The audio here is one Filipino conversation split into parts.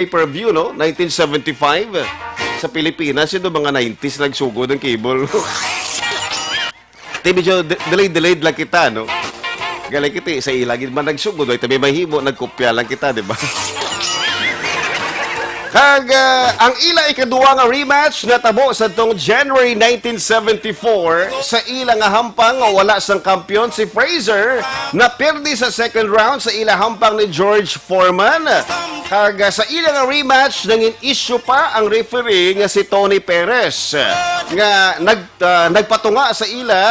pay-per-view, no? 1975. Sa Pilipinas, ito mga 90s nagsugod ng cable. Medyo delayed lang kita, no? Galay kita, sa ilagin man nagsugod, ay tabi mahimo, nagkopya lang kita, di ba? Kag ang ila ikaduwa nga rematch nga tabo sa tong January 1974 sa ila nga hampang wala sang kampiyon si Fraser na perdi sa second round sa ila hampang ni George Foreman. Kag sa ila nga rematch nangin issue pa ang referee nga si Tony Perez nga nagpatunga sa ila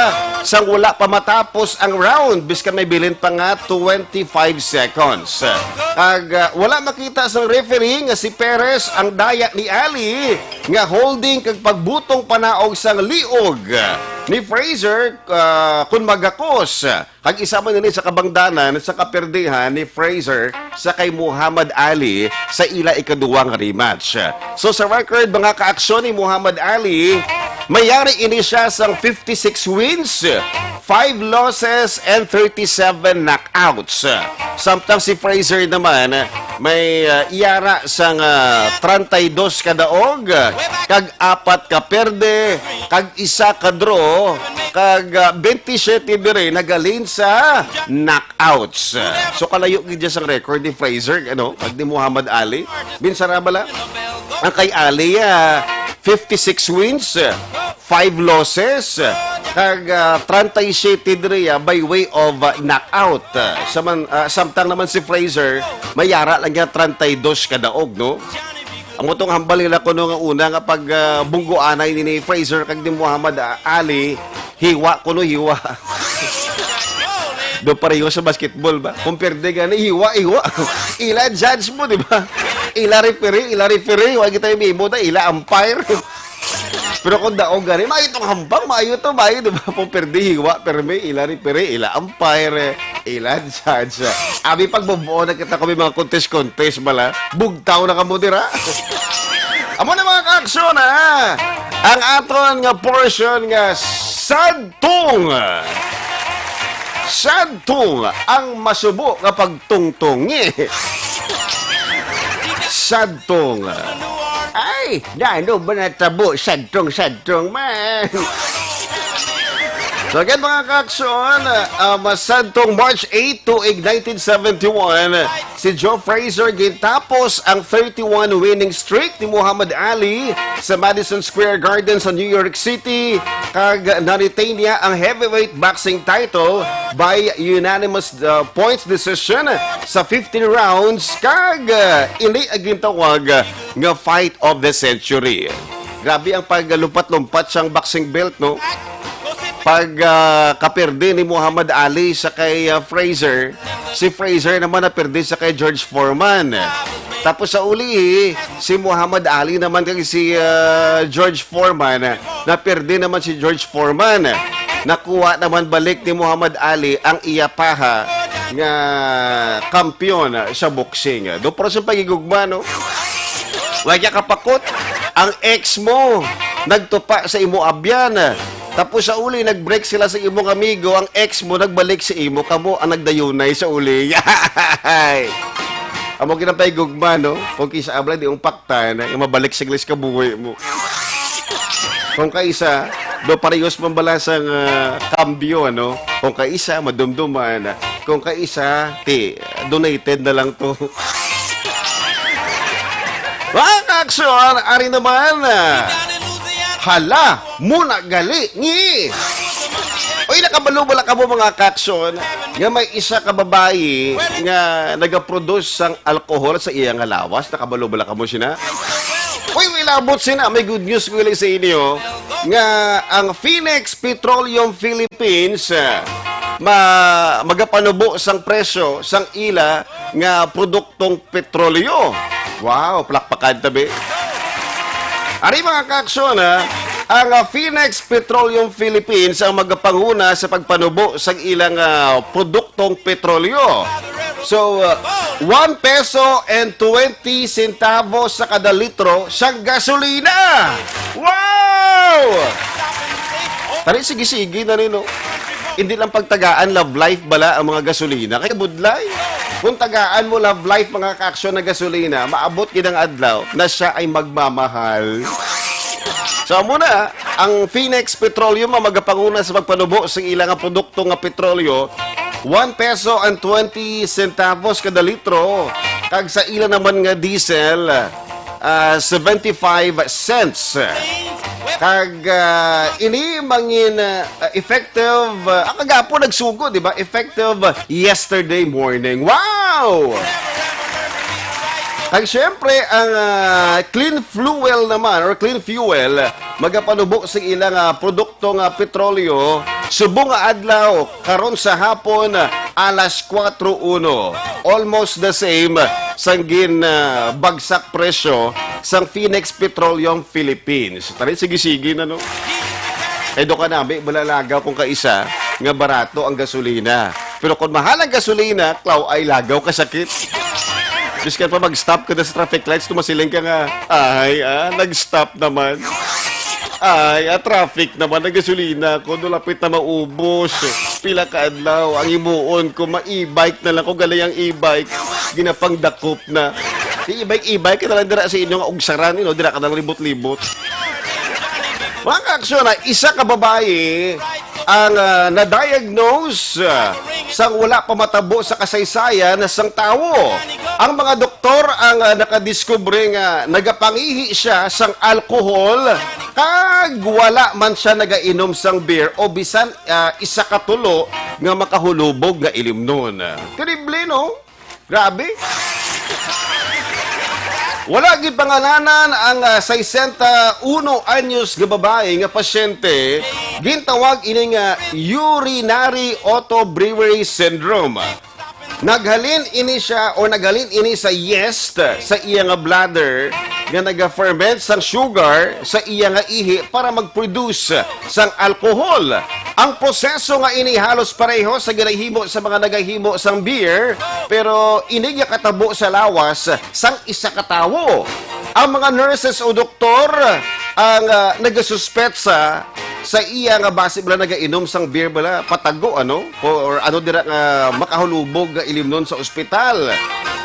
sang wala pa matapos ang round biskan may bilin pa nga 25 seconds. Kag wala makita sang referee nga si Perez ang daya ni Ali nga holding kag pagbutong panaog sang liog ni Fraser kun magakos kag isa man nini sa kabangdanan sa kaperdihan ni Fraser sa kay Muhammad Ali sa ila ikaduwang rematch. So sa record mga kaaksyon ni Muhammad Ali, mayari ini siya sang 56 wins, 5 losses and 37 knockouts. Samtang si Fraser naman may iyara sang 32 kadaog, kag 4 ka perde, kag 1 ka draw, kag 27 dire nagalin sa knockouts. So kalayo gid sang record ni Fraser, ano, pag ni Muhammad Ali. Binsara bala ang kay Ali 56 wins, 5 losses, kag 37 dire by way of knockout. Samtang naman si Fraser, mayara lang niya 32 kadaog, no? Ang mutong hambal nila ko nga una nga pag bunggoanay ni Fraser kag ni Muhammad Ali, hiwa kuno hiwa. Do pareho sa basketball ba? Kung perde gani hiwa. Ila judge mo, di ba? Ila referee, wag kita mimo ta ila umpire. Pero kung daog gani, maayo itong hambang, maayo to, di ba? Kung perde hiwa, perme, ila referee, ila umpire, ila judge. Abi pagbubuo na kita kami mga contest bala, bugtaw na kamo dira. Amo na mga kaaksyon, ha? Ang aton nga portion nga sadtong ang masubo nga pagtungtungi. Sadtong. Ay, ano ba natabo? Sadtong man. So again mga kaaksyon, sadtong March 8 to 1971, si Joe Fraser gintapos ang 31 winning streak ni Muhammad Ali sa Madison Square Garden sa New York City, kag na-retain niya ang heavyweight boxing title by unanimous points decision sa 15 rounds, kag ini ang gintawag nga fight of the century. Grabe ang paglumpat-lumpat siyang boxing belt, no? Pag kaperde ni Muhammad Ali sa kay Fraser, si Fraser naman naperde sa kay George Foreman. Tapos sa uli, si Muhammad Ali naman kay si George Foreman, naperde naman si George Foreman. Nakuha naman balik ni Muhammad Ali ang iyapaha nga kampiyon sa boxing. Do para sa pagigugma, no? Wag ya kapakot, ang ex mo nagtupa sa imo abyan. Tapos sa uli, nag-break sila sa imong amigo, ang ex mo nagbalik sa imo, kamo ang nagdayunay sa uli. Amo ginapay gugma, no? Kung kisa abla, di umpaktan, yung mabalik sa glis kabuhay mo. Kung kaisa, do parehos mambalasang kambyo, ano? Kung kaisa, madumduman. Kung kaisa, donated na lang to. Mga kaaksyon, ari naman, hala, muna gali, ngi. Oy, nakabalo-bala ka mo mga kaaksyon, nga may isa ka babae nga nagaproduce sang alcohol sa iyang lawas. Nakabalo-bala ka mo siya. Uy, may labot siya. May good news ko sa inyo nga ang Phoenix Petroleum Philippines magapanubo sang presyo sang ila nga produktong petrolyo. Wow, plakpakan tabi. Ari mga kaaksyon, ang Phoenix Petroleum Philippines ang magapanguna sa pagpanubo sa ilang produktong petrolyo. So, 1 peso and 20 centavos sa kada litro siyang gasolina. Wow! Tari, sige-sige na rin, no? Hindi lang pagtagaan, love life bala ang mga gasolina. Kaya budlay. Kung tagaan mo love life mga kaaksyon na gasolina, maabot kinang adlaw na siya ay magmamahal. So muna, ang Phoenix Petroleum ang magapanguna sa pagpanubo sa ilang produkto nga petrolyo, 1 peso and 20 centavos kada litro. Kag sa ilan naman nga diesel, 75 cents. Kag ini mangin effective, ang kagapo nagsugo, di ba? Effective yesterday morning. Wow! Kag syempre, ang clean fuel naman, or clean fuel, magapanubo sa ilang produkto nga petrolyo, subong nga adlaw, karon sa hapon, alas 4:01. Almost the same sanggin bagsak presyo sang Phoenix Petroleum Philippines. Tari, sige-sige na, no? Do ka nabi, malalagaw kung kaisa nga barato ang gasolina. Pero kung mahal ang gasolina, klaw ay lagaw ka sakit. Biskan pa mag-stop ka na sa traffic lights, tumasiling ka nga, nag-stop naman. Traffic naman, ang gasolina ko, lapit na maubos. Pila ka adlaw, ang imuon ko, ma-e-bike na lang ko, galay ang e-bike, ginapangdakop na. E-bike ka na lang dira sa inyong ugsaran, dira ka na libot-libot. Mga kaaksyon, isa ka babae ang na-diagnose sang wala pa matabo sa kasaysayan sang tao. Ang mga doktor ang nakadiskubre nga nagapangihi siya sang alkohol kag wala man siya nagainom sang beer o bisan isa katulo nga makahulubog nga ilimnon. Terrible, no? Grabe. Wala gid pangalanan ang 61 anyos nga babae nga pasyente gintawag ini nga urinary autobrewry syndrome. Naghalin ini siya o naghalin ini sa yeast sa iya nga bladder nga naga-ferment sang sugar sa iya nga ihi para mag-produce sang alcohol. Ang proseso nga ini halos pareho sa ginahimo sa mga nagahimo sang beer, pero ini nga katabo sa lawas sang isa ka tawo. Ang mga nurses o doktor ang nagasuspetsa sa iya nga base bala nagainom sang beer bala patago or ano dira nga makahulubog nga ilimnon sa ospital.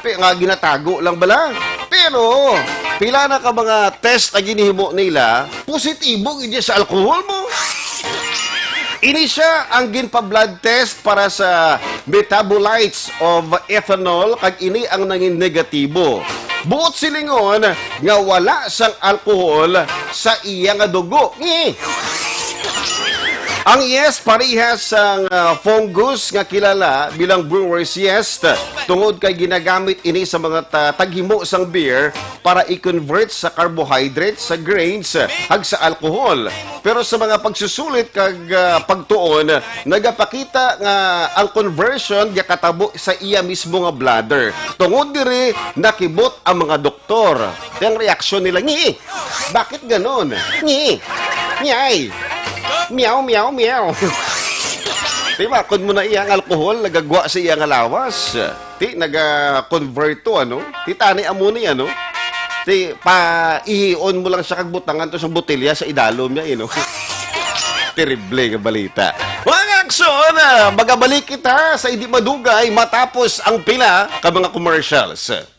Nga ginatago lang bala. Pero pila na ka mga test na ginihimo nila, positibo gid sa alcohol mo. Ini siya ang ginpa-blood test para sa metabolites of ethanol kag ini ang nangin negatibo. Buot silingon nga wala sang alcohol sa iya nga dugo. Ang yeast parehas ang fungus nga kilala bilang brewer's yeast tungod kay ginagamit ini sa mga taghimo sang beer para i-convert sa carbohydrates, sa grains, hag sa alcohol. Pero sa mga pagsusulit kag pagtuon, nagapakita nga ang conversion gakatabo sa iya mismo nga bladder. Tungod diri nakibot ang mga doktor. Ang reaksyon nila, bakit ganon? Nyay! Meow, meow, meow. Diba, kung mo na iyang alkohol, nagagwa sa iyang lawas. Naga-convert to, Ti, tani amuni, Ti, pa-ihion mo lang siya kagbutangan to sa botelya sa idalom niya, Terrible nga balita. Mga aksyon, magabalik kita sa hindi madugay matapos ang pila ka mga commercials.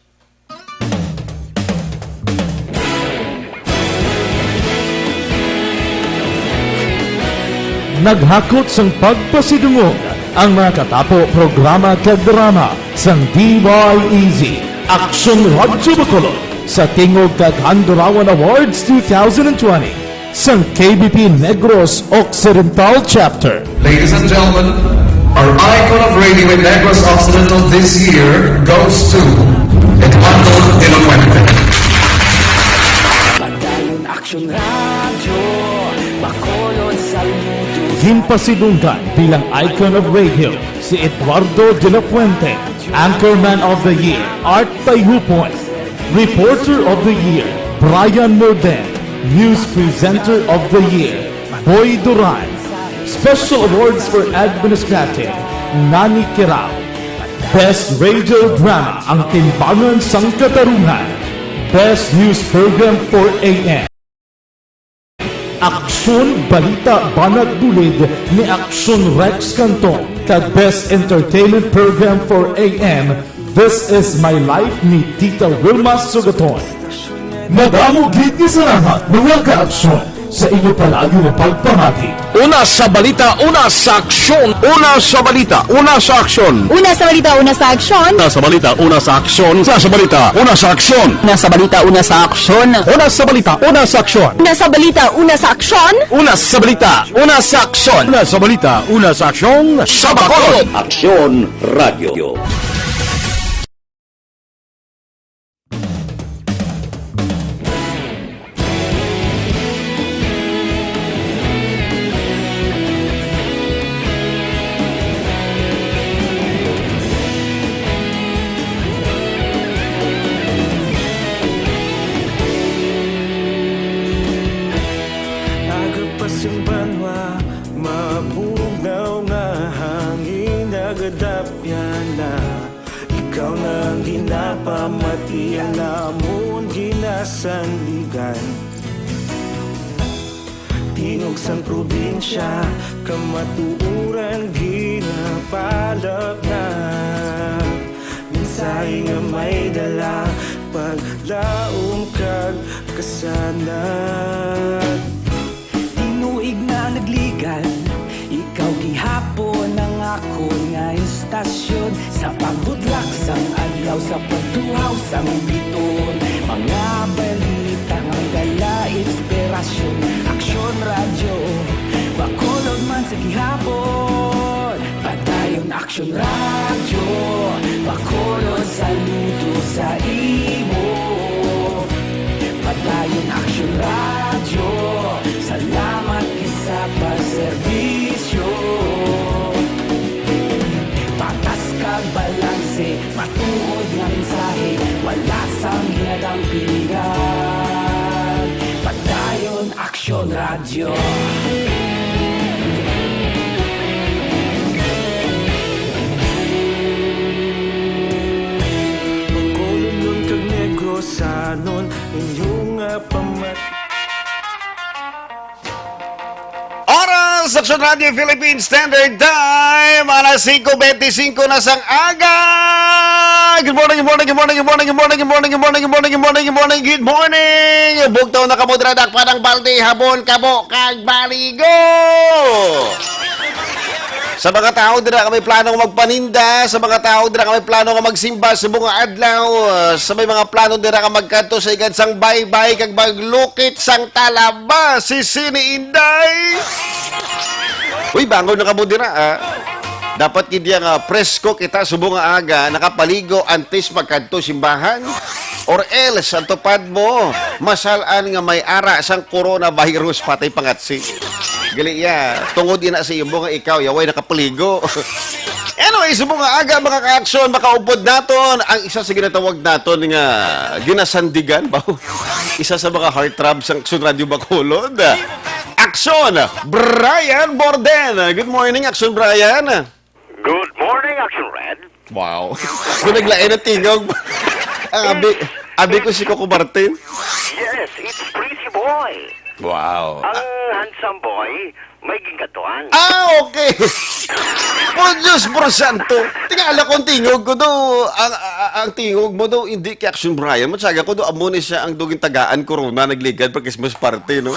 Naghakot sang pagpasidungog ang mga katapo programa kag drama sang DYEZ Action Radyo Bacolod sa tingog kag Handurawan Awards 2020 sang KBP Negros Occidental Chapter. Ladies and gentlemen, our icon of radio in Negros Occidental this year goes to Eduardo de la Fuente. Padayon Action Radio, Bacolod Saludo. Ginpasidunggan bilang icon of radio si Eduardo de la Fuente, Anchorman of the Year, Art Tayhupon, Reporter of the Year, Brian Morden, News Presenter of the Year, Boy Duran, Special Awards for Administrative, Nani Kirao, Best Radio Drama, Ang Timbangan sang Katarungan, Best News Program for AM, Aksyon Balita Banat Bulig ni Aksyon Rex Canton kag Best Entertainment Program for AM This is My Life ni Tita Wilma Sugaton. Madamo gid ni sa lahat mga kaaksyon sa inyo palagi na pagpamati. Una sa balita, una sa aksyon. Una sa balita, una sa aksyon. Una sa balita, una sa aksyon. Una sa balita, una sa aksyon. Una sa balita, una sa aksyon. Una sa balita, una sa aksyon. Una sa balita, una sa aksyon. Una sa balita, una sa aksyon. Una sa balita, una sa aksyon. Una sa balita, una sa aksyon. Sa Bacolod. Aksyon Radio. Agapas yung banwa, mapunaw nga hangin nagadapyan na. Ikaw nang ginapamati, alamon ginasandigan. Tingog sang probinsya, kamatuuran ginapalap na. Minsay nga may dala, paglaom kag kasanat. Tinuig na nagligan, ikaw gihapon ang ako nga istasyon. Sa pagbudlak sang adlaw, sa pagtuhaw sang biton. Mga balita nga dala inspirasyon. Aksyon radyo, Bacolod man sa gihapon. Padayon aksyon radyo, Bacolod saludo sa imo. Padayon aksyon radyo, salamat kisa pagserbisyo. Patas kag balanse, matuod nga mensahe, wala sang hinadang piligan. Padayon aksyon radyo. Bacolod nun kag Negros anon, inyong pamat. Oras, Aksyon Radio Philippines Standard Time, alas 5:25 na sang aga. Good morning, good morning, good morning, good morning, good morning, good morning, good morning, good morning, good morning, good morning, good morning. Bugtaw na kamudradak padang balde, habon, kabo, kag baligo. Sa mga tao dira kami plano nga magpaninda, sa mga tao dira kami plano nga magsimba sa bunga adlaw, sa may mga plano dira nga magkanto sa igad sang baybay kag maglukit sang talaba si Sini Inday. Uy, bangon na kamo dira Dapat kidi nga presko kita subong nga aga nakapaligo antes magkanto simbahan. Or else, ang tupad mo, masalaan nga may ara sang coronavirus patay pangatsi. Gali ya, tungod ina sa iyo nga ikaw, yaway nakapaligo. Anyway, subong nga aga mga ka-aksyon, makaupod naton ang isa sa ginatawag naton nga ginasandigan ba? Isa sa mga heartthrobs sang Aksyon Radio Bacolod. Aksyon, Brian Borden. Good morning, Aksyon Brian. Good morning, Action Red. Wow. Kung naglain na tingog. Abi ko si Coco Martin. Yes, it's Pretty Boy. Wow. Ang handsome boy, may gingatuan. Okay. Oh, Diyos por santo. Tingala kong tingog ko do. Ang tingog mo do, hindi kay Action Brian. Matsaga ko do, amo ni siya ang duging tagaan corona, nagligad pa Christmas party, no?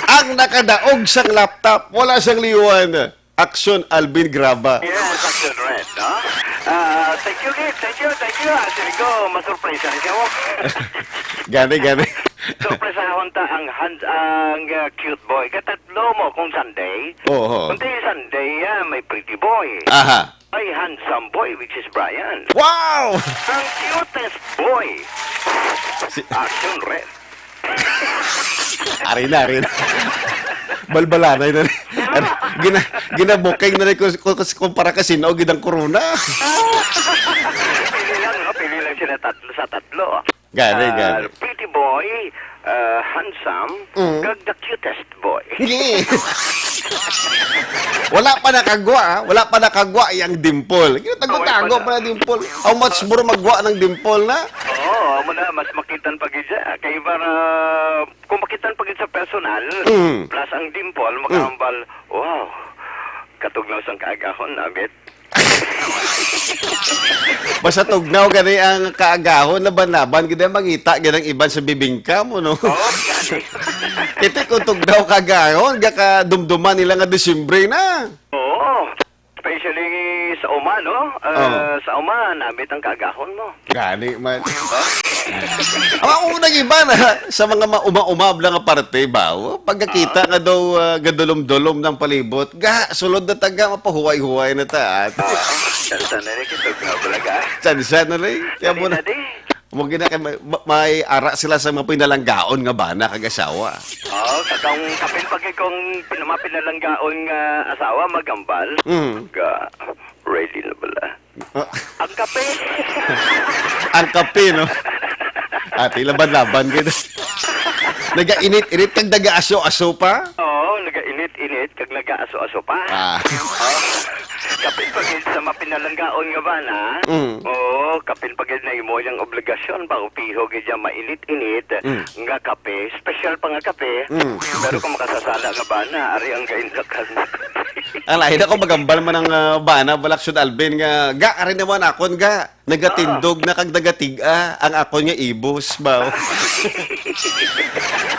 Ang nakadaog sang laptop, wala siyang liwan. Action Alvin Graba. Yes, Action Red, no? Thank you, Kid. Thank you. Actually ko, masurpresa rin siya mo. Gani. Surpresa honta ang cute boy. Katatlo mo kung Sunday. Oo. Kundi Sunday, may Pretty Boy. Aha. May handsome boy, which is Brian. Wow! Ang cutest boy. Action Red. Arin na. Balbalanay na rin. Ginabukeng na rin kumpara kasi no, gidang corona. Pili lang sila sa tatlo. Gani. Pretty boy, handsome, kag the cutest boy. Yeah. Wala pa nakagwa yung dimple. Tago pa na dimple. How much more magwa ng dimple na? Oo, mo na mas makitan pag isa. Kaya para kung makitan pag sa personal, plus ang dimple, makahambal, wow, katugnaw sang kaagahon, abit. Basta tugnaw gani ang kaagahon laban-laban gid mangita gid ang iban sa bibingka mo no. Oo, gani. Ito kung tugnaw kaagahon ga ka dumduman nila nga Disyembre na. Oo. Especially sa Uma, no? Sa Uma, namit ang kagahon mo. Gani man. Ang unang iba na sa mga uma-umab lang nga parte ba, pagkakita nga daw gadulom-dulom ng palibot, ga sulod na taga mapahuway-huway na ta. Sansan na rin kitog na balaga. Sansan na rin. Kaya mo na, Di. mo gina kay may ara sila sa mga pinalanggaon nga bana kagasawa. Oo, kakang kapin pag kung pinalanggaon nga asawa magambal. Ga, ready na bala. Ang kape. Ang kape, no? Ati, laban-laban gid. Naga-init-init kag daga-aso-aso pa? Oo, naga-init-init kag naga-aso-aso pa. Kapin pagid sa mapinalanggaon nga ba na? Oo, kapin pagid na imo yung obligasyon ba upiho gid ya mainit-init nga kape, special pa nga kape. Pero kung makasasala nga ba na, ari ang kainlakan. Ang lahi ako magambal man ang bana balak sud Alvin nga ga ari naman akon ga nagatindog na kag nagatiga ang akon nga ibos ba.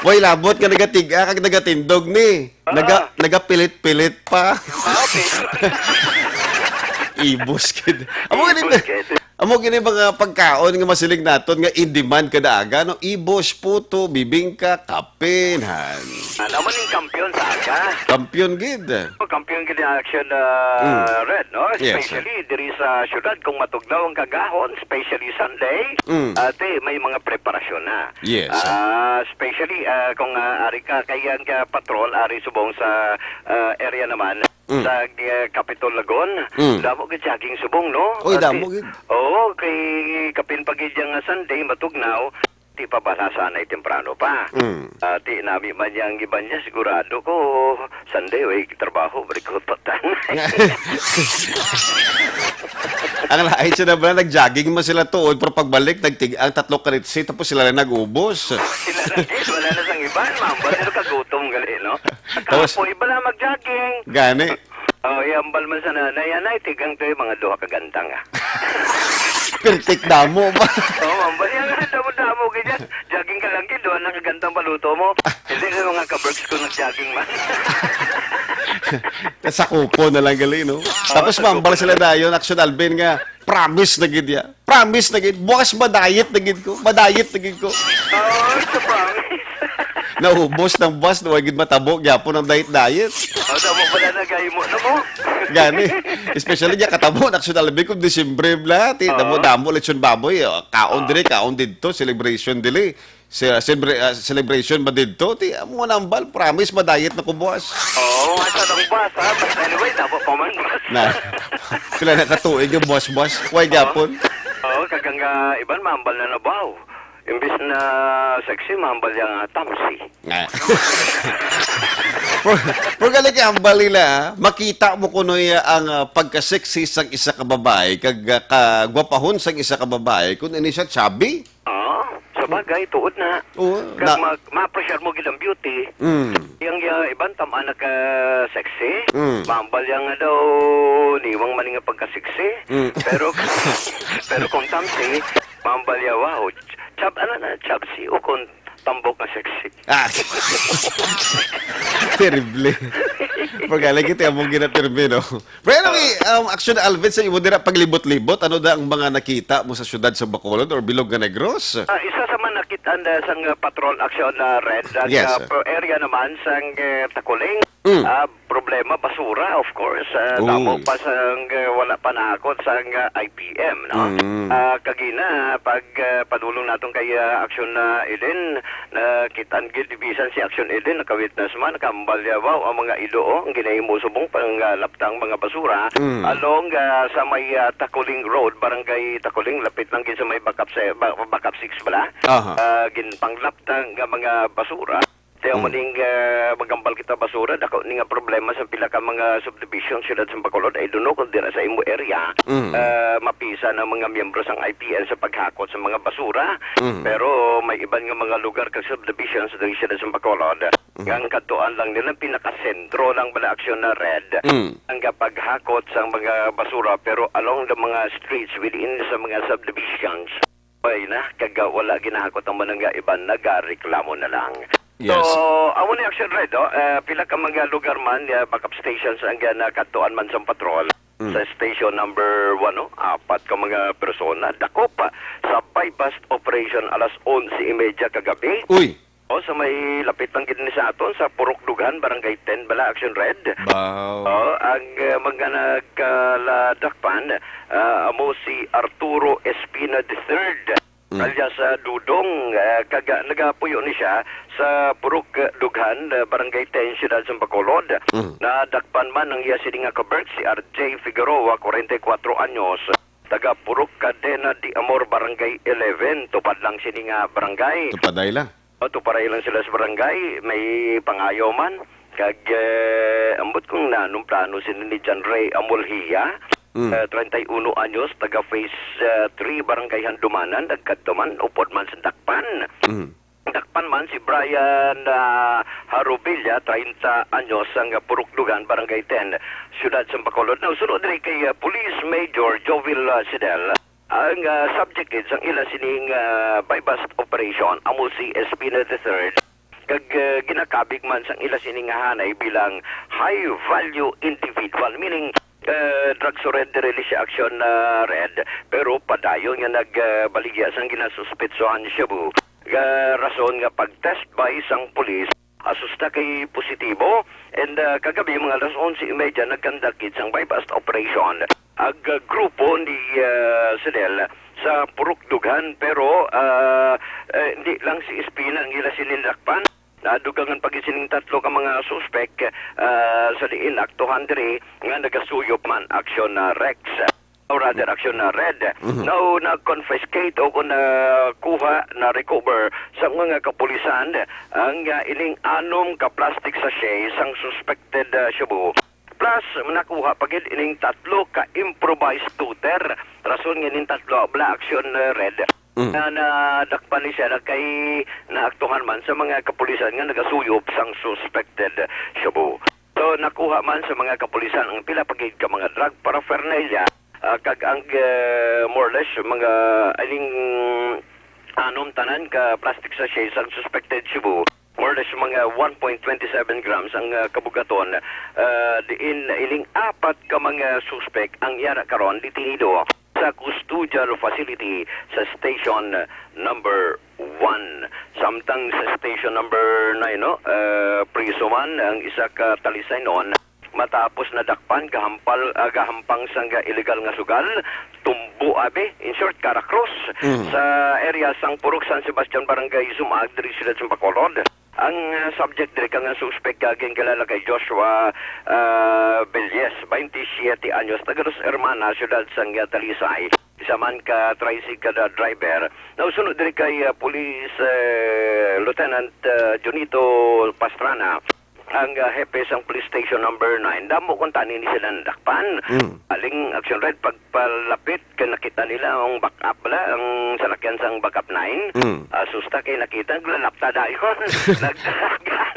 Way labot nga nagatiga kag nagatindog ni. Nagapilit-pilit pa. Okay. Ibos kid. Amo gini mga pagkaon nga masilig naton nga in demand kada aga no ibos, puto, bibingka, kapinhan. Naman yung kampiyon sa aga. Kampiyon gid. Kampiyon gid ang action red, no? Yes, Especially diri sa syudad kung matugnaw ang kagahon, especially Sunday, ate may mga preparasyon na. Yes. Especially kung ari ka kayang patrol ari subong sa area naman sa Capitol Lagon, damo gid jogging subong, no? Oy, damo gid. Oo, kay kapin pagid yang Sunday matugnaw, ti pa balasan ay temprano pa. Ti nami man yang iban niya sigurado ko Sunday way trabaho berikot patan. Ang lahi siya na ba nag-jogging mo sila tuod pero pagbalik nagtig ang 3 karitsi tapos sila na nag-ubos. Sila na wala na sang iban, ma'am. Pero kagutom gali, no? Tapos- Kapoy bala mag-jogging. Gani. Oh, iambal man sa nanay, anay, tigang to mga duha kagantang, Pertik damo ba? Oo, ma'am. Bali, ang damo-damo, ganyan. Jogging ka lang, doon nakagantang paluto mo. Hindi sa mga kaberks ko nag-jogging, man. Sa kupo na lang gali, no? Tapos mambal sila dayon, action Alvin nga, promise na gid ya. Promise na gid. Bukas madayet na gid ko. Madayet na gid ko. Oo, sa promise. Naubos ng bus, na gid matabo, gyapon ang diet. O, damo pala na mo na mo. Gani. Especially niya katabo, action Alvin kung Disyembre bla, damo lechon baboy, kaon dire, kaon dito, celebration dili. Celebration ba dito? Ti amo nambal, promise madayet na ko bukas. Oo, asa ng bus, ha? But anyway, damo pa man bus. Na. Sila nakatuig yung boss. Way gyapon. Oo, kagang iban mambal na nabaw. Imbis na sexy, mambal yung tamsi. Nga. Pero galing ang balila, makita mo kunoy ang pagka-sexy sang isa ka babae, kag kagwapahon sang isa ka babae, kung ini siya chubby. Oo, sa bagay, tuod na. Oo, Kag na- ma-appreciate mo gid ang beauty. Yung iban tamaan na ka-sexy, mambal yung daw niwang maning nga pagka-sexy. Pero kung tamsi, mambal yung wow, chubsy o kung tambok na sexy. Terrible. Pagaling kita mong ginatermi, no? Pero anyway, action Alvin, sa imo dira paglibot-libot, ano da ang mga nakita mo sa syudad sa Bacolod or Bilog nga Negros? Isa sa man nakita sang patrol action na red, Yes, area naman sang Takuling. Problema basura, of course. Ooh. Tamo pa sang wala pa nakakot sang IPM, no? Kagina pag padulong natong kay action na Eden, kitaan gid division si action Eden nakawitness man nakambalyaw ang mga idoo ang ginahimo subong panglaptang mga basura along sa may Takuling Road, barangay Takuling, lapit lang gid sa may backup 6 bala. Ginpanglaptang nga mga basura. Kaya maning magambal kita basura, dako ni nga problema sa pila ka mga subdivision sila sa Bacolod. I don't know kung dira sa imo area, mapisa ng mga miyembro sang IPN sa paghakot sa mga basura. Pero may iban nga mga lugar kag subdivisions diri sila sa Bacolod. Ang katuan lang nila, pinakasentro lang bala aksyon na red. Ang paghakot sa mga basura, pero along the mga streets within sa mga subdivisions, ay na, kaga wala ginahakot ang mga iban, nagareklamo na lang. Yes. So, amo ni Action Red, pila ka mga lugar man, backup stations ang nakatuan man sa patrol. Sa station number 1, 4 ka mga persona. Dako pa, sa bypass operation alas 11:30 kagabi. Uy. O, sa may lapit ng gid ni sa aton, sa Purok-Dugan, Barangay 10, bala Action Red. Wow. Ang mga nagkaladakpan, amo si Arturo Espina III. Alias Dudong, nagapuyo ni siya sa Purok Dughan, Barangay 10, Siyudad sa Bacolod. Nadakpan man ng iya sini nga kaberg si RJ Figueroa, 44 anyos, taga Purok Cadena de Amor, Barangay 11. Tupad lang sini nga barangay. Tupaday lang. Tuparay lang sila sa barangay, may pangayo man. Kag ambot kong nanong plano sini ni John Ray Amolhia, 31 anyos, taga Phase 3, Barangay Handumanan, nagkatuman, upod man sa dakpan. Dakpan man si Brian Harubilla, 30 anyos, ang Purok-Dugan, Barangay 10, Siyudad sa Bacolod. Now, sunod rin kay Police Major Jovil Sidel, ang subject is ang ila sining bypass operation, amo si Espina III, kag ginakabig man sang ila sining hanay bilang high-value individual, meaning drug surrender release action na red, pero padayon nga nagbaligya sang ginasuspetsohan siya bu. Rason nga pag-test by isang pulis, asusta kay positibo, and kagabi mga alas 11:30 nagkandakit sang bypass operation. Ang grupo ni Sidel sa Purok-Dughan, pero hindi lang si Espina ang ila sinindakpan. Nadugangan pagisining 3 ka mga suspek sa diin aktuhan diri nga nagasuyop man aksyon na Rex or rather aksyon na Red. Now na-confiscate o kung nakuha na recover sa mga kapulisan ang ining 6 ka plastic sachet sang suspected shabu. Plus nakuha pagid ining 3 ka improvised shooter. Rason nga ining 3 bla aksyon Red. Na nadakpan ni siya na kay naaktuhan man sa mga kapulisan nga nagasuyop sang suspected shabu. So nakuha man sa mga kapulisan ang pila pagid ka mga drug paraphernalia, kag ang more or less mga aling tanan ka plastic sachet sang suspected shabu. More or less mga 1.27 grams ang kabugaton. Diin iling 4 ka mga suspect ang yara karon ditinido sa custodial facility sa station number 1. Samtang sa station number 9, priso man ang isa ka talisay noon, matapos nadakpan gahampang sang illegal nga sugal, tumbo abe, in short, Caracross, sa area sang Purok San Sebastian, Barangay Sumag, diri sila sa Bacolod. Ang subject diri kang suspect kaging kilala kay Joshua Belyes, 27 anyos, taga Los Hermanas, Siyudad sang Talisay. Isa man ka tricycle driver. Nausunod diri kay Police Lieutenant Junito Pastrana, ang hepe sang police station number 9. Damo kung tanin ni sila nadakpan. Aling action red pagpalapit kay nakita nila ang backup ang salakyan sang backup 9. Asusta kay nakita glalapta dayon. Nagdagan.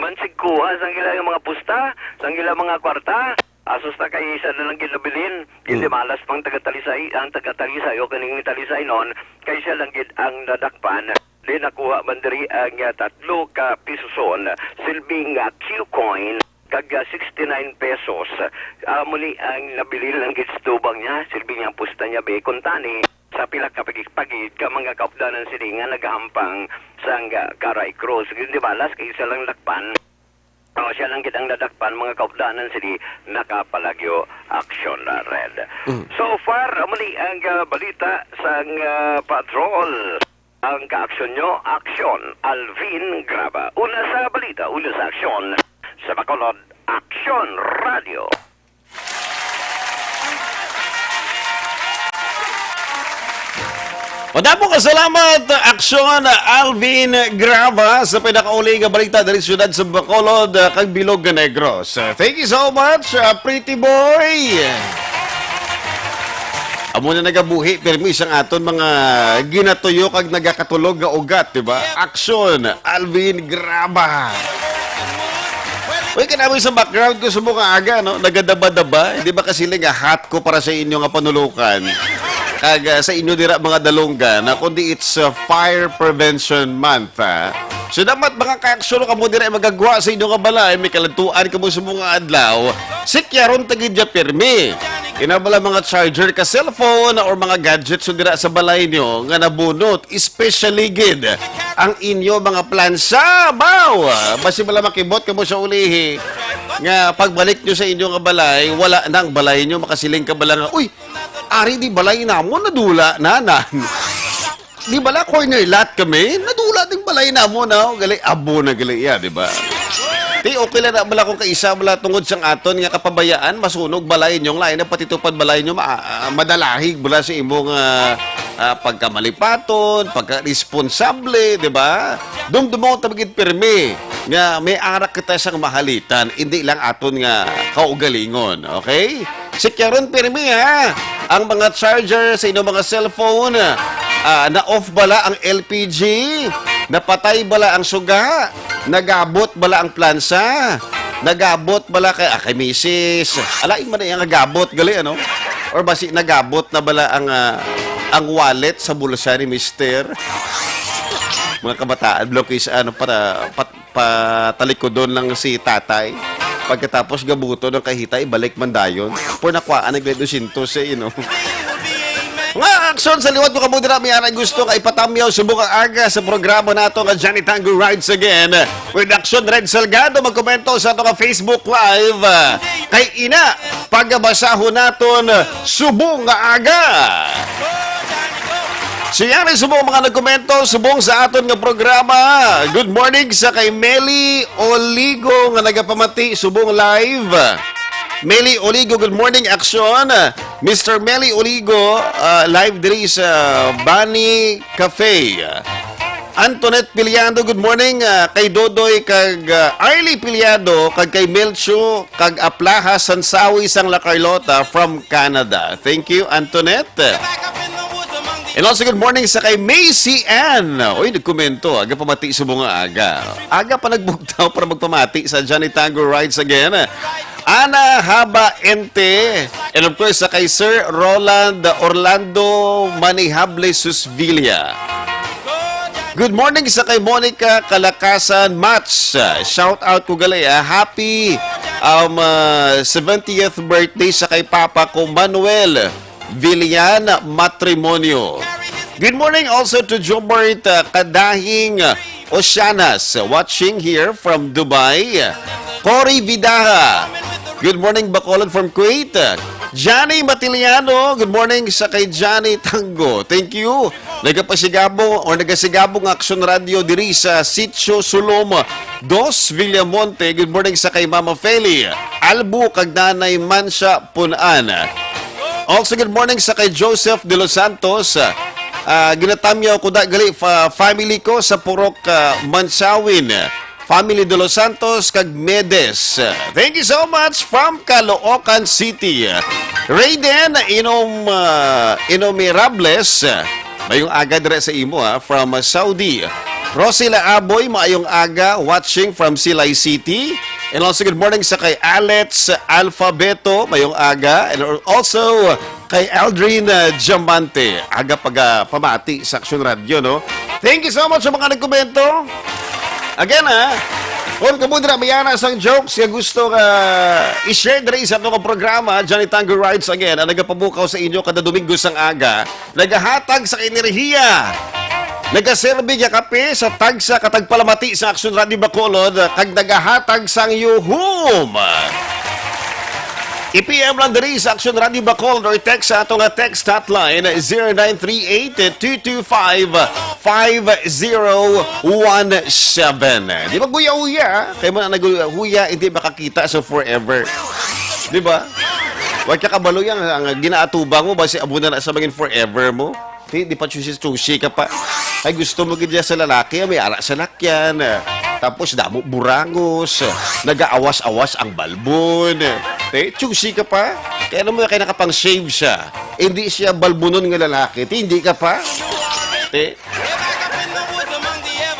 Mansig kuha sang ila mga pusta, sang ila mga kwarta. Asusta kay isa na lang ginabilin. Hindi malas pang taga-Talisay, ang taga-Talisay o kaning Talisay noon, kay siya lang gid ang nadakpan. Di nakuha bandiri ang 3 ka pisoson, silbing Q-coin, kag 69 pesos. Muli ang nabili lang gitstubang niya, silbing ang pusta niya be kontani, sa pila ka pagigpagid ka mga kaupdanan sininga nagahampang sang Caray Cruz. Hindi balas kay isa lang lakpan. Siya lang kitang nadakpan mga kaupdanan sini nakapalagyo action na red. So far, muli ang balita sang patrol. Ang ka-aksyon nyo, Aksyon Alvin Graba. Una sa balita, una sa aksyon. Sa Bacolod, Aksyon Radio. Madamo ka salamat, Aksyon Alvin Grava sa pinakauling nga balita dari siyudad sa Bacolod, kag Bilog Negros. Thank you so much, pretty boy. Amo na nagabuhi, permi isang aton mga ginatuyo kag nagakatulog nga ugat, di ba? Aksyon Alvin Grava. Uy, kanami sa background ko sa mga aga, no? Nagadaba-daba. Hindi ba kasi nga hot ko para sa inyo nga panulukan? Kag sa inyo dira mga dalungga na kundi it's Fire Prevention Month. So dapat mga ka-aksyon ka mo dira magagwa sa inyo nga balay, may kalantuan ka mo sa mga adlaw. Sikyaron tagidya pirmi. Inabala mga charger ka cellphone or mga gadgets so dira sa balay nyo nga nabunot, especially gid ang inyo mga plansa. Baw! Basi bala makibot ka mo sa ulihi nga pagbalik nyo sa inyo nga balay, wala nang balay nyo makasiling ka bala nga, uy, ari di balay na mo, nadula nanan. Di bala corner lot kami, nadula ding balay na mo na, gali, abo na gali, ya, di ba? Di, okay lang na bala kung kaisa bala tungod sang aton nga kapabayaan, masunog balay nyong lain na patitupad balay nyo, madalahig bala sa imong pagkamalipaton, pagka-responsable, di ba? Dumdumong tabigid pirmi nga may arak kita sang mahalitan, hindi lang aton nga kaugalingon, okay? Sikyaron pirmi ha, ang mga charger sa inyong mga cellphone, na-off bala ang LPG, napatay bala ang suga, nagabot bala ang plansa, nagabot bala kay misis, alain man na yung nagabot, gali ano? Or basi nagabot na bala ang wallet sa bulsa ni Mister? Mga kabataan, blokis, ano, para patalikodon lang si tatay. Pagkatapos gabuto ng kahita, ibalik man dayon. Por nakwaan, nagledosintos eh, you know. Mga aksyon sa liwat mo ka muna may aray gusto ka ipatamyaw subong ang aga sa programa nato nga Johnny Tango Rides Again with Aksyon Red Salgado. Magkomento sa ato Facebook Live kay ina pagabasahon naton subong nga aga. Siya rin subong mga nagkomento subong sa aton nga programa. Good morning sa kay Meli Oligo nga nagapamati subong live. Meli Oligo, good morning, Aksyon. Mr. Meli Oligo, live diri sa Bani Cafe. Antoinette Piliado, good morning. Kay Dodoy, kag Arlie Piliado, kag kay Melcho, kag Aplaha Sansawi sang La Carlota from Canada. Thank you, Antoinette. And also, good morning sa kay Macy Ann. Uy, nagkomento. Aga pamati sa mga aga. Aga pa nagbugtaw para magpamati sa Johnny Tango Rides Again. Ana Haba Ente. And of course, sa kay Sir Roland Orlando Manihable Susvilla. Good morning sa kay Monica Kalakasan Match. Shout out ko gali. Happy 70th birthday sa kay Papa ko Manuel Villan Matrimonio. Good morning also to Jobert Kadahing Oceanas watching here from Dubai. Cory Vidaha. Good morning Bacolod from Kuwait. Johnny Matiliano. Good morning sa kay Johnny Tango. Thank you. Nagapasigabong o nagasigabong Aksyon Radio diri sa Sitio Sulom 2 Villamonte. Good morning sa kay Mama Feli Albu kag Nanay Mansha Punan. Also, good morning sa kay Joseph De Los Santos. Ginatamyaw ko gali family ko sa Purok Mansawin. Family De Los Santos kag Medes. Thank you so much from Caloocan City. Raiden Inomirables. Mayong aga dire sa imo from Saudi. Rosila Aboy, maayong aga watching from Silay City. And also good morning sa kay Alex Alfabeto, mayong aga. And also kay Aldrin Diamante. Aga pamati sa Aksyon Radio, no? Thank you so much sa mga nagkomento. Again, kung kamudra mayana sang jokes yung gusto i-share diri sa itong programa, Johnny Tango Rides Again, ang nagapabukaw sa inyo kada Domingo sang aga, nagahatag sa enerhiya, nagaserbi nga kape sa tagsa katagpalamati sa Aksyon Radio Bacolod, kag nagahatag sang yuhum. I-PM lang diri sa Aksyon Radio Bacolod or text sa atong text hotline 0938-225-5017. Di ba guya-uya? Kaya mo na nag-uya, hindi makakita sa forever. Di ba? Huwag ka kabalo yan. Ang ginaatubang mo, basi abunan na sa maging forever mo. Di pa chusi ka pa. Ay gusto mo gid sa lalaki, may ara sa lakyan. Tapos damo burangos, nagaawas-awas ang balbon. Chusi ka pa. Kaya naman kaya nakapang shave siya. Hindi siya balbunon nga lalaki. Hindi ka pa.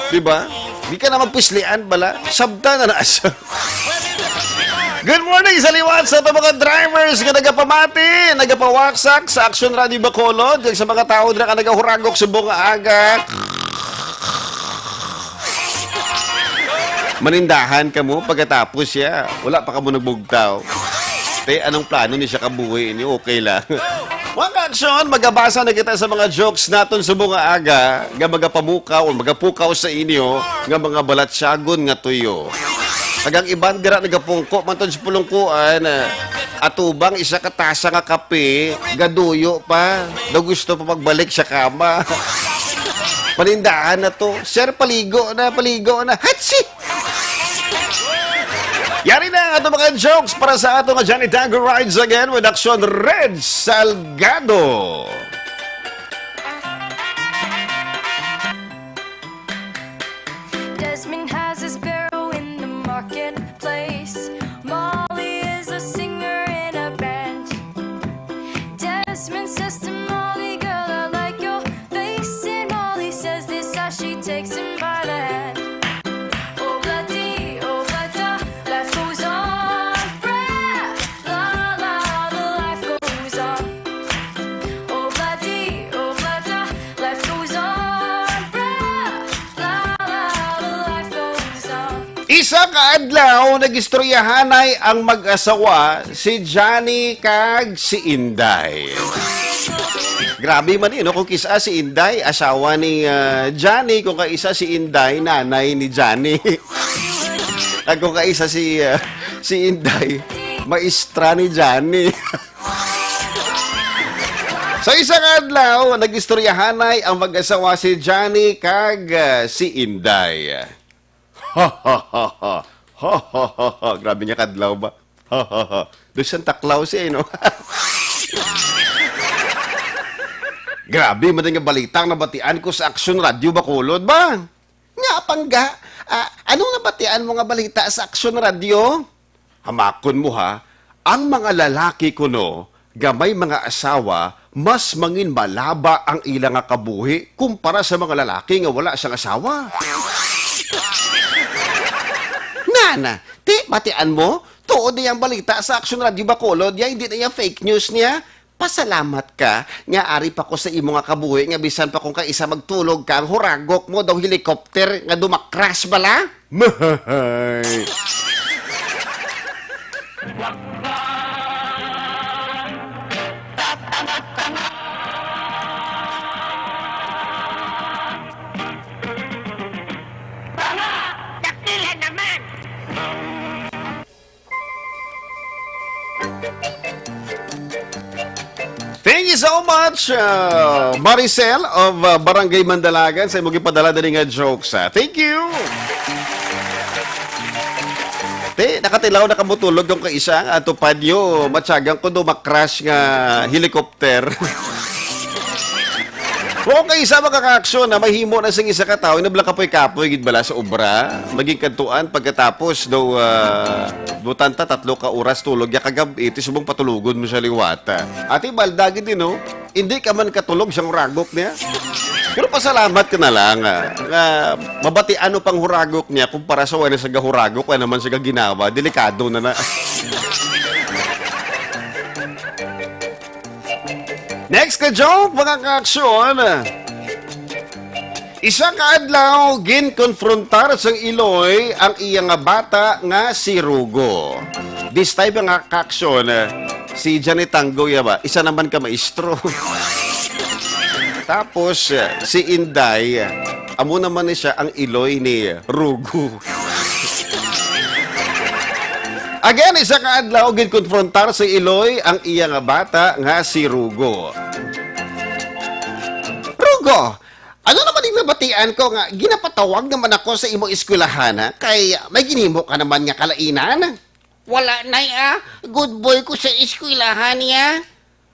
Diba? Di ka na magpislian bala. Sabta na asa. Good morning sa liwat sa mga drivers nga nagapamati, nagapawaksak sa Action Radio Bacolod, sa mga tao na nagahuragok sa buong aga. Manindahan ka mo pagkatapos siya. Wala pa ka mo nagbugtaw. Anong plano ni siya kabuhi niyo? Okay lang. Mga ka-aksyon, magabasa na kita sa mga jokes naton sa buong aga, nga magapamukaw o magapukaw sa inyo, nga mga balatsyagon nga tuyo. Tagang iban dira nagapungko man ton sa pulungkuan, atubang isa ka tasa nga kape, gaduyo pa, daw gusto pa magbalik sa kama. Panindahan na to. Sir, paligo na. Hatsi! Yari na ang ato mga jokes para sa ato nga Johnny Tango Rides Again with Action Red Salgado. Desmond has his barrel in the marketplace. Molly is a singer in a band. Desmond says to Molly, girl, I like your face. And Molly says this as she takes him by the hand. Oh, bloody, life goes on. Brah, la, la, the life goes on. Oh, bloody, life goes on. Brah, la, la, the life goes on. Isa kaadlaw nagistoryahanay ang mag-asawa si Johnny kag si Inday. Grabe man no? Kung kisa si Inday, asawa ni Johnny. Kung kaisa si Inday, nanay ni Johnny. At kung kaisa si Inday, maestra ni Johnny. Sa isang adlaw, nagistoryahanay ang mag-asawa si Johnny kag si Inday. Grabe niya kadlaw ba? Doon Santa Claus no? Grabe, madang nga balitang nabatian ko sa Action Radio Bacolod ba? Nga pangga, anong nabatian mo nga balita sa Action Radio? Hamakon mo ha, ang mga lalaki ko no, gamay mga asawa, mas mangin malaba ang ilang nga kabuhi kumpara sa mga lalaki nga wala siyang asawa. Nana, batian mo? Tuod niyang balita sa Action Radio Bacolod, hindi na yung fake news niya. Pasalamat ka, nga ari pa ko sa imo nga kabuhi, nga bisan pa kung kaisa magtulog ka, ang huragok mo daw helicopter, nga dumakras bala? Mahay! Thank you so much, Maricel of Barangay Mandalagan sa imong gipadala diri nga jokes. Thank you. Nakatilaw na kamutulog yung kaisa nga tupad yo, matyagang ko do makcrash nga helicopter. Kung kaisa makaka-aksyon na mahimo na sing isa ka tao, inablang kapoy-kapoy gid bala sa obra, maging kantuan pagkatapos daw butanta 3 ka oras tulog ya kagabi, iti subong patulugon mo sa liwata. Ati baldagi din no, hindi ka man katulog siyang ragok niya. Pero pasalamat ka na lang nga mabati ano pang huragok niya kumpara sa wala sa gahuragok kaya naman sa ginawa, delikado na na. Next ka joke, mga ka-aksyon. Isa kaadlaw, ginkonfrontar sa Iloy ang iyang bata nga si Rugo. This time mga ka-aksyon, si Janet Tango ba? Isa naman ka maestro. Tapos, si Inday, amo naman siya ang Iloy ni Rugo. Again, isa kaadlaw, ginkonfrontar sa Iloy ang iyang bata nga si Rugo. Rugo, ano naman yung nabatian ko nga, ginapatawag naman ako sa imo eskwelahan, kay may ginimo ka naman nga kalainan? Wala na good boy ko sa eskwelahan niya.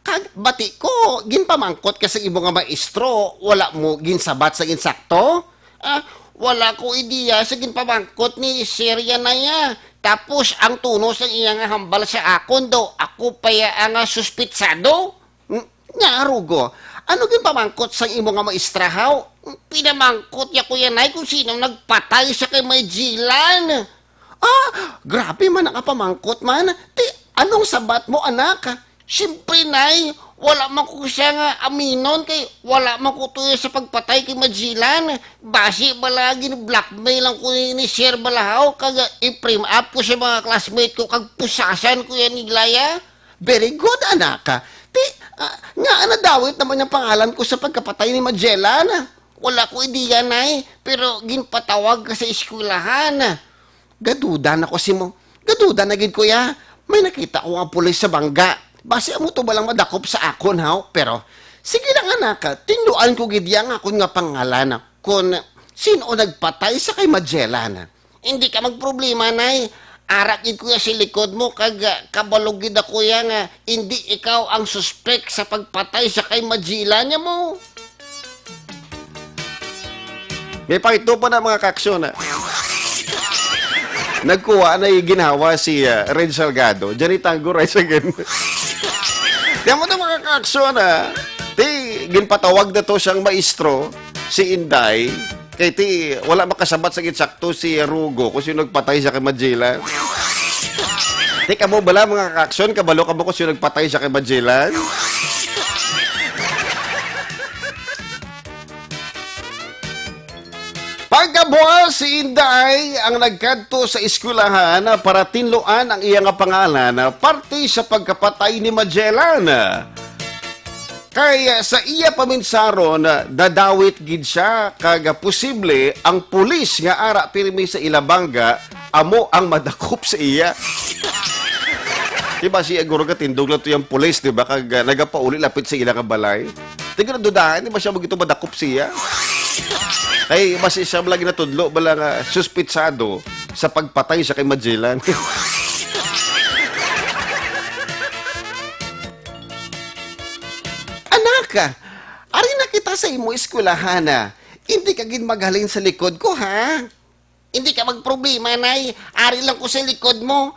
Kag bati ko, ginpamangkot ka sa imo nga maestro, wala mo ginsabat sa ginsakto? Wala ko ideya sa ginpamangkot ni Sirya na ya. Tapos ang tunos ng iya nga hambal sa akon do, ako paya ang suspitsado? Nga, Rugo, ano ginpamangkot sa imo nga maestrahaw? Pinamangkot ya ko yan ay kung sino nagpatay sa kay may Jilan. Grabe man ang pamangkot man. Anong sabat mo, anak? Siyempre, nay, wala man ko siya nga aminon kay wala man ko tuyo sa pagpatay kay Majilan. Basi balagi ni blackmail lang ko ni Sir Balahaw kag i-frame up ko sa mga classmate ko kag pusasan ko yan ni Laya. Very good, anak. Nga nadawit naman yung pangalan ko sa pagkapatay ni Magellan. Wala ko ideya, nay, pero ginpatawag ka sa eskwelahan. Gaduda na ko si mo. Gaduda na gid kuya. May nakita ko nga pulis sa bangga. Basi mo to balang madakop sa akon, haw? Pero, sige lang anak, tinuan ko gidya nga akon nga pangalan kung sino nagpatay sa kay Magellan. Hindi ka magproblema, nay. Arakid ko ya si likod mo, kag kabalugid ako ya nga, hindi ikaw ang suspect sa pagpatay sa kay Magellan niya mo. May pakito pa na mga kaksyon, Nagkuha na yung ginawa si Red Salgado. Diyan itango rice again. Diyan mo na mga kaaksyon, ginpatawag na to siyang maestro, si Inday, kay wala makasabat sa gitsakto si Rugo kung sino nagpatay sa kay Magellan. Kamo bala mga kaaksyon, kabalo ka mo kung sino nagpatay sa kay Magellan? Pagkabuha si Inday ang nagkadto sa eskwelahan para tinluan ang iyang pangalan parte sa pagkapatay ni Magellan. Kaya sa iya paminsaron, dadawit gid siya kag posible ang pulis nga ara pirmi sa Ilabanga amo ang madakop sa iya. Diba siya guro ka tindog na to yung pulis, diba? Kag nagapauli lapit sa ilang balay. Tingnan na dudahan, diba siya magito madakop siya? Ay, mas siya lagi natudlo, bala nga suspitsado sa pagpatay sa kay Magellan. Anak, ari na kita sa imo eskwelahan, hindi ka gin maghalin sa likod ko, ha? Hindi ka magproblema, nay. Ari lang ko sa likod mo.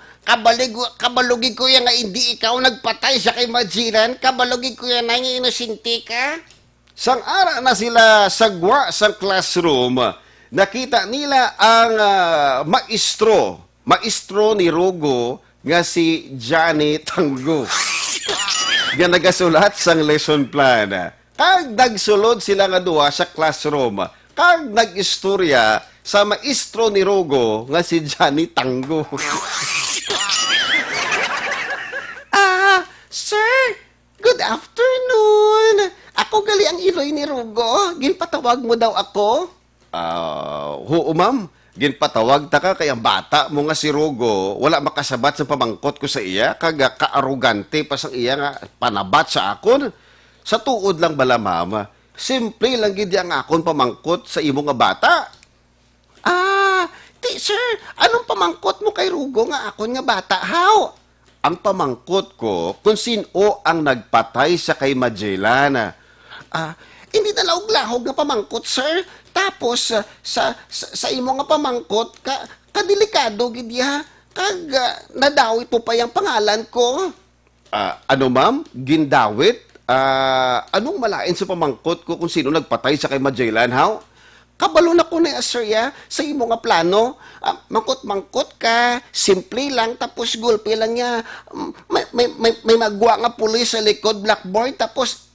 Kabalugig ko yan nga hindi ikaw nagpatay sa kay Magellan. Kabalugig ko yan na nga inusinti ka. Sang-ara na sila sagwa sa classroom, nakita nila ang maestro ni Rugo nga si Johnny Tango. Nga nagasulat sang lesson plan. Kag nagsulod sila nga duha sa classroom. Kag nag-istorya sa maestro ni Rugo nga si Johnny Tango. Sir, good afternoon. Ako gali ang iloy ni Rugo. Ginpatawag mo daw ako? Oo, ma'am. Ginpatawag ta ka kay ang bata mo nga si Rugo. Wala makasabat sa pamangkot ko sa iya. Kag kaarugante pa sa iya nga panabat sa akon. Sa tuod lang bala, ma'am. Simple lang gid ang akon pamangkot sa imo nga bata. Sir, anong pamangkot mo kay Rugo nga akon nga bata, how? Ang pamangkot ko kung sino ang nagpatay sa kay Magellan. Hindi na laog-lahog nga pamangkot, sir. Tapos, sa imo nga pamangkot, kadelikado, gidya. Kag, nadawit mo pa yung pangalan ko. Ano, ma'am? Gindawit? Anong malain sa pamangkot ko kung sino nagpatay sa kay Magellan, how? Kabalo na ko na, sir, sa imo nga plano. Mangkot-mangkot ka, simple lang, tapos gulpi lang niya. May magwa nga pulis sa likod blackboard, tapos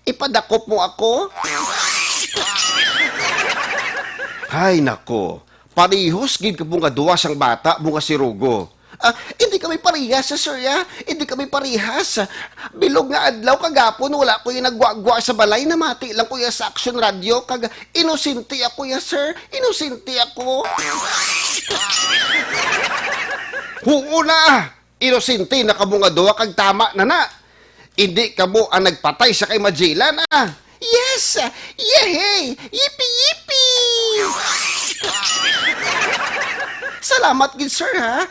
ipadakop mo ako. Ay, nako. Parihos, gid ka nga duwa sang bata, bunga si Rugo. Hindi kami parihas, sir, Hindi kami parihas. Bilog nga adlaw kagapon, wala ko yung nagwagwa sa balay, na mati lang ko yung sa Action Radio, kag inusinti ako sir. Inusinti ako. Oo na! Inusinti na kamo nga duwa, kag tama na. Hindi kamo ang nagpatay sa kay Magellan, Yes! Yehey! Yippee-yippee! Salamat gid, sir, ha?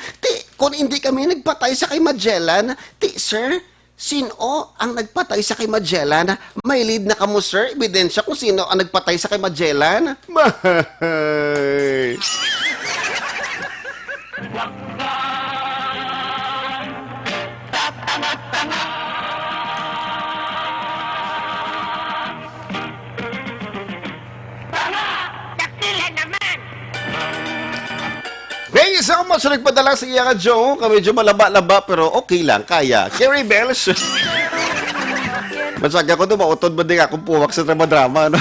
Kung hindi kami nagpatay sa kay Magellan, sir, Sino ang nagpatay sa kay Magellan? May lead na kamo, sir. Ebidensya kung sino ang nagpatay sa kay Magellan. Mahay! Thank you so much sa nagpadala sa iya ka, Joe. Medyo malaba-laba pero okay lang, kaya. Carrie Bells. Masagya ko doon, mautod ba din akong puwak sa drama-drama, no?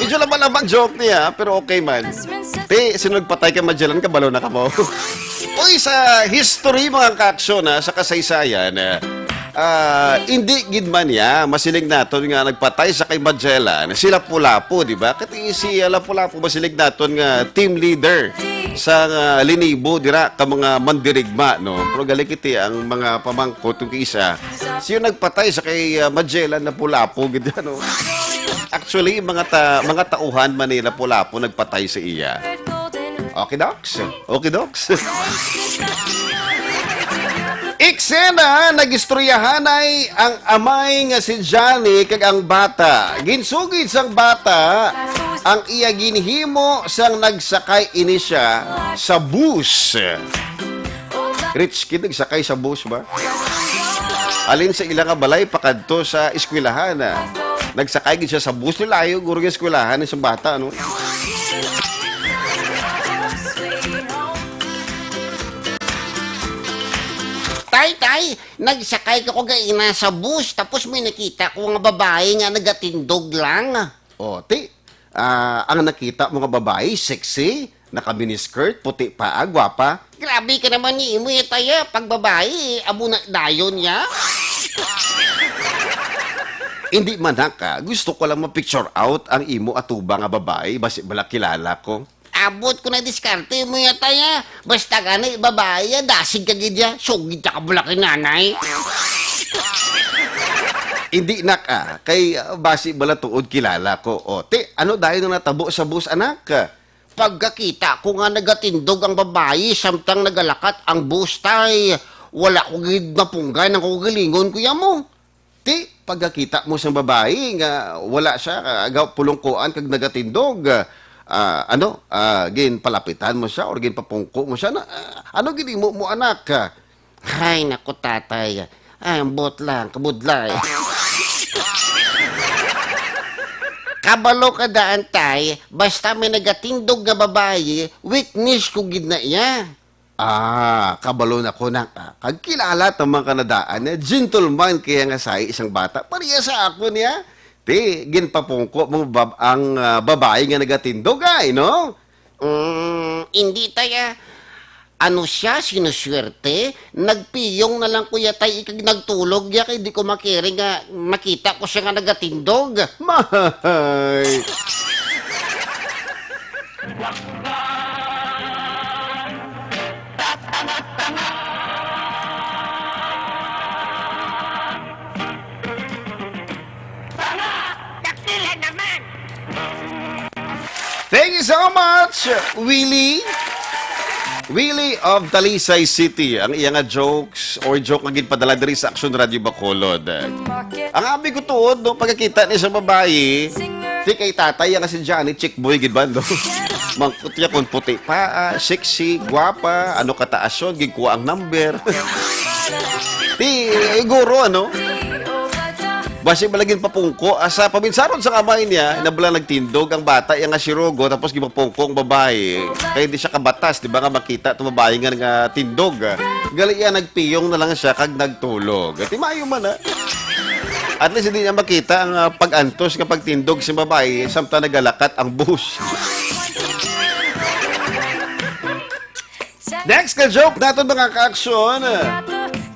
Medyo laba-labang joke niya, pero okay man. Te, sino nagpatay kay Magellan, kabalo na ka mo. Uy, sa history mga ka-aksyon, sa kasaysayan, hindi gid man niya masilig naton nga nagpatay sa kay Magellan si Lapu-Lapu, di ba? Kati si Lapu-Lapu masilig naton nga team leader sa linibo dira ka mga mandirigma, no? Pero galikiti ang mga pamangkot yung isa. Siya nagpatay sa kay Magellan na Lapu-Lapu gid ano. Actually mga tauhan man ni Lapu-Lapu nagpatay sa iya. Okay, docs? Okay, docs? Eksena, nagistoryahan ay ang amay nga si Johnny kag ang bata. Ginsugid sang bata ang iya ginhimo sang nagsakay ini siya sa bus. Rich kid nagsakay sa bus ba? Alin sa ilang balay pakadto sa eskwelahan. Nagsakay gid siya sa bus nilayo guro nga eskwelahan sa bata no. Tay, nagsakay ko ina sa bus, tapos may nakita ko nga babae nga nagatindog lang. O, ang nakita mga babae, sexy, naka-miniskirt, puti pa, gwapa. Grabe ka naman ni Imo, taya, pag babae, abo na dayon niya. Hindi man ka, gusto ko lang ma-picture out ang imo atuba nga babae, basi bala kilala ko. Abot ko na diskarte mo taya. Basta ka na, babae, dasig ka gidya. Sugid ka bulaki nanay. Hindi na ka, kay basi bala tuod kilala ko. O, ano dahil na natabo sa bus, anak? Pagkakita ko nga nagatindog ang babae, samtang nagalakat ang bus, tay. Wala ko gid mapunggan ang kugalingon kuya mo. Pagkakita mo sa babae, nga wala siya, pulongkoan kag nagatindog, gin palapitan mo siya or gin papungko mo siya ano gini mo anak? Ay naku tatay, ay ambot lang kabudlay. Kabalo ka daan tay, basta may nagatindog nga babae, weakness ko gid na iya. Kabalo na ko na kag kilala tamang kanadaan gentleman kaya nga sa isang bata pariya sa ako niya. Ginpapungko mo ang babae nga nagatindog ay, no? Hindi taya. Ano siya, sinuswerte? Nagpiyong na lang kuya tay ikag nagtulog ya kay di ko makiri nga makita ko siya nga nagatindog. Mahay! Thank you so much, Willie. Willie of Talisay City. Ang iya nga jokes or joke nga ginpadala diri sa Action Radio Bacolod. Ang abi ko tuod, no, pagkakita ni sa babae, kay tatay nga si Johnny, chick boy, gid ba, no? Mangkut niya kung puti pa, sexy, gwapa, ano kataas yun, gigkuha ang number. Guro, ano? Basi malagin papungko, sa paminsaron sa kamay niya, nabala nagtindog ang bata, yung nga si Rogo, tapos gipapungko ang babae. Kaya di siya kabatas, di ba nga makita itong babae nga tindog. Gali yan, nagpiyong na lang siya kag nagtulog. At imayo man, At least hindi niya makita ang pag-antos nga pagtindog si babae, samta nagalakat ang bus. Next ka joke natin mga ka-aksyon.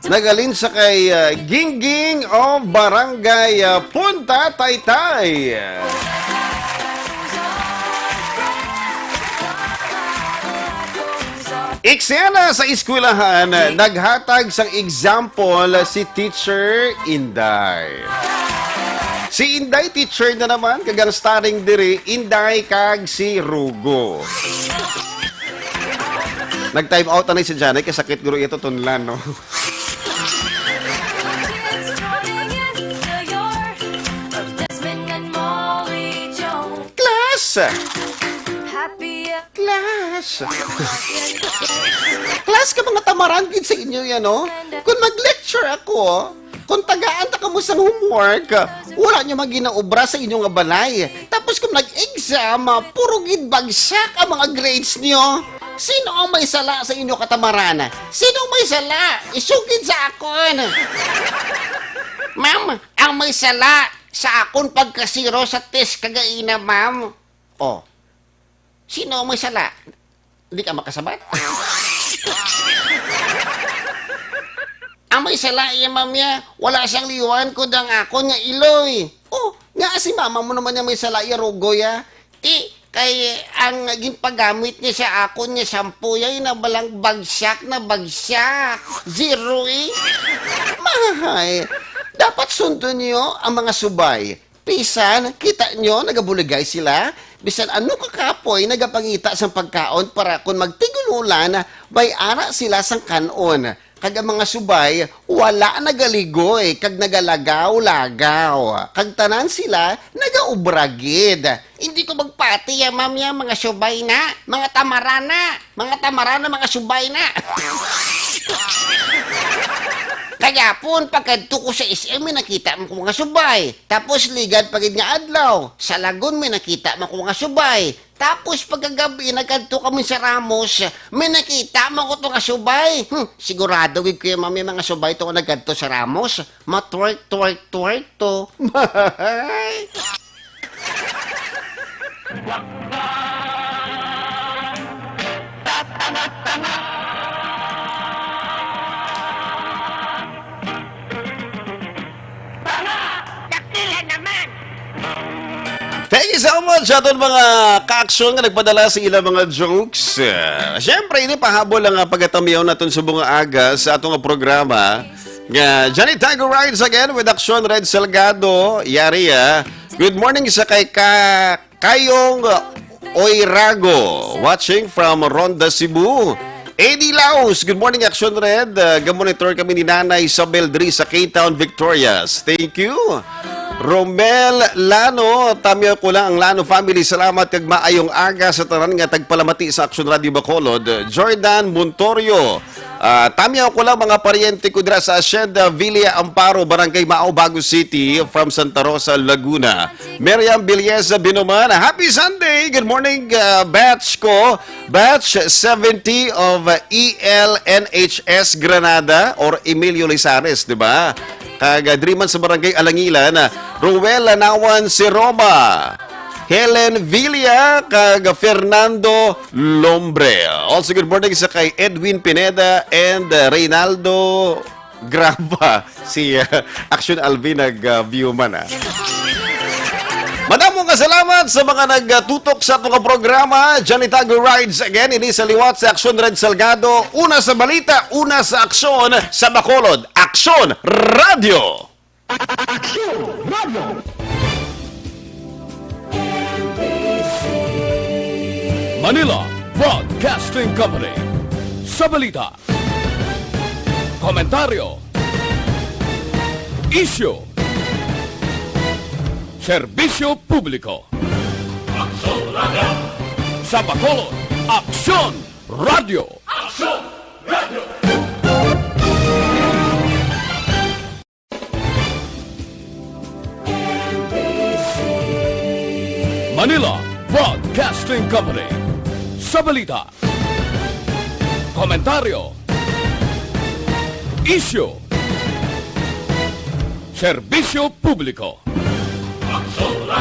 Nagalin sa kay Gingging of Barangay Punta Taytay. Eksena sa eskwelahan, naghatag sang example si Teacher Inday. Si Inday teacher na naman, kagang starring diri, Inday kag si Rugo. Nag-time out na si Janet, kasakit guro ito tunlan, no? class. Happy Class. Class ka mga tamarangkid sa inyo yan, no? Kung mag-lecture ako, kung tagaan ta kamo sa homework, wala nyo maginaobra sa inyong balay. Tapos kung nag-exam, puro gid bagsak ang mga grades nyo. Sino ang may sala sa inyo katamaran? Sino ang may sala? Isugid sa akon. Ma'am, ang may sala sa akon pagkasiro sa test kagaina, ma'am. Oh, sino ang may sala? Hindi ka makasabat? Ang may sala iya, ma'am ya. Wala siyang liwan ko dang ako nga iloy. Oh, nga si mama mo naman yung may sala iya, rugo ya. Kay ang ginpagamit niya sa ako niya shampoo ya, na balang bagsak na bagsak. Zero eh. Mahay. Dapat sundon niyo ang mga subay. Pisan, kita nyo, nagabuligay sila. Bisan ano kakapoy, nagapangita sa pagkaon para kung magtigululan, bay ara sila sang kanon. Kag ang mga subay, wala nagaligoy, kag nagalagaw-lagaw. Kag tanan sila, nagaubragid. Hindi ko magpati ya, ma'am, ya, mga subay na, mga tamarana, mga subay na. Kaya po, pagkadto ko sa SM, may nakita mo ko mga subay. Tapos ligad pagid nga adlaw. Sa Lagun, may nakita mo ko mga subay. Tapos pagkagabi, nagkadto kami sa Ramos, may nakita mo ko mga subay. Sigurado gid ko yung mga subay to nagkadto sa Ramos. Matwerk to. Thank you so much aton mga ka-aksyon nga nagpadala sa ilang mga jokes. Siyempre, ini pahabol ang pagkatamiyaw natin sa bunga aga sa atong programa. Nga, Johnny Tiger Rides again with Aksyon Red Salgado. Yari good morning sa kay Kayong Oirago, watching from Ronda, Cebu. Eddie Laos, good morning Aksyon Red. Gamonitor kami ni Nanay Isabel Dri sa K-Town, Victorias. Thank you. Romel Lano, tamya ko lang ang Lano family. Salamat kag maayong aga sa tanan nga tagpalamati sa Aksyon Radio Bacolod. Jordan Montorio, tamya ko lang mga paryente ko dira sa Hacienda Villa Amparo, Barangay Mao, Bago City from Santa Rosa, Laguna. Miriam Bilyesa Binuman, happy Sunday. Good morning batch ko. Batch 70 of ELNHS Granada or Emilio Lizares, di ba? Kagadriman sa Barangay Alangilan, Ruel Lanawan si Roma, Helen Villa, kag Fernando Lombre. Also good morning sa kay Edwin Pineda and Reynaldo Graba, si Action Alvin nag-viewman. Madamong kasalamat sa mga nagtutok sa mga programa. Johnny Tiger Rides again, ini sa liwat sa Aksyon Red Salgado. Una sa balita, una sa aksyon sa Bacolod. Aksyon Radio! Aksyon Radio! Manila Broadcasting Company. Sa balita, komentaryo, issue, serbisyo publiko. Aksyon Radio! Sa Bacolod, Aksyon Radio! Aksyon Radio! Manila Broadcasting Company. Sa balita, komentaryo, issue, serbisyo publiko.